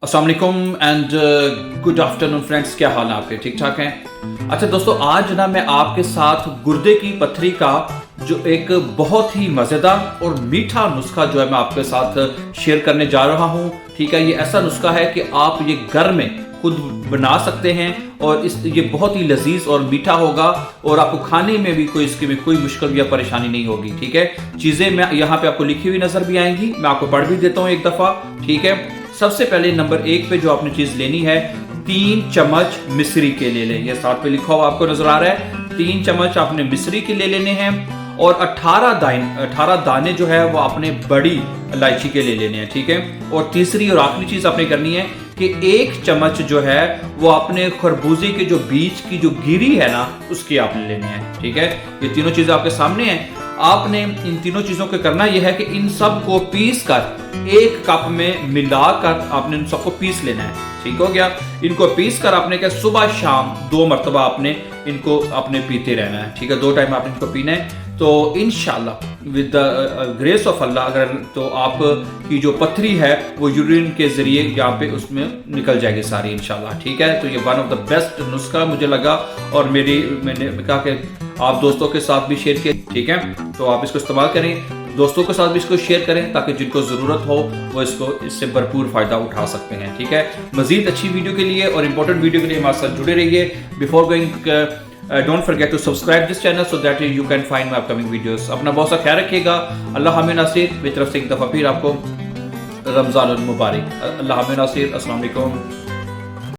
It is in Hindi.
अस्सलाम वालेकुम एंड गुड आफ्टरनून फ्रेंड्स, क्या हाल है आपके? ठीक ठाक हैं? अच्छा दोस्तों, आज ना मैं आपके साथ गुर्दे की पथरी का जो एक बहुत ही मज़ेदार और मीठा नुस्खा जो है मैं आपके साथ शेयर करने जा रहा हूँ। ठीक है, ये ऐसा नुस्खा है कि आप ये घर में खुद बना सकते हैं और ये बहुत ही लजीज और मीठा होगा और आपको खाने में भी इसके में कोई मुश्किल या परेशानी नहीं होगी। ठीक है, चीज़ें मैं यहाँ पे आपको लिखी हुई नजर भी आएंगी, मैं आपको पढ़ भी देता हूँ एक दफ़ा। ठीक है, सबसे पहले नंबर 1 पे जो आपने चीज़ लेनी है, 3 चम्मच मिश्री के ले लें। ये साथ पे लिखा हुआ आपको नजर आ रहा है। 3 चम्मच आपने मिश्री के ले लेने हैं और 18 दाने जो है वो आपने बड़ी इलायची के ले लेने हैं। ठीक है, और तीसरी और आखिरी चीज आपने करनी है कि 1 चम्मच जो है वो आपने खरबूजे के जो बीज की जो गिरी है ना, उसकी आपने लेने हैं। ठीक है, ये तीनों चीजें आपके सामने हैं। आपने इन तीनों चीजों को करना यह है कि इन सब को पीस कर 1 कप में मिलाकर आपने इन सबको पीस लेना है। ठीक हो गया, इनको पीस कर आपने क्या सुबह शाम 2 मरतबा आपने इनको अपने पीते रहना है। ठीक है, 2 टाइम आपने इनको पीना है। तो इंशाल्लाह विद द ग्रेस ऑफ अल्लाह अगर तो आपकी जो पथरी है वो यूरिन के जरिए यहाँ पे उसमें निकल जाएगी सारी इंशाल्लाह। ठीक है, तो ये वन ऑफ द बेस्ट नुस्खा मुझे लगा और मैंने कहा कि आप दोस्तों के साथ भी शेयर किया। ठीक है, तो आप इसको इस्तेमाल करें, दोस्तों के साथ भी इसको शेयर करें ताकि जिनको ज़रूरत हो वो इससे भरपूर फ़ायदा उठा सकते हैं। ठीक है, मज़ीद अच्छी वीडियो के लिए और इंपॉर्टेंट वीडियो के लिए हमारे साथ जुड़े रहिए। Before going don't forget to subscribe this channel so that you can find my upcoming videos. अपना बहुत सा ख्याल रखिएगा। अल्लाह हमें नासिर, मेरी तरफ से एक दफ़ा फिर आपको रमज़ान मुबारक। अल्लाह हमें नासिर। अस्सलाम वालेकुम।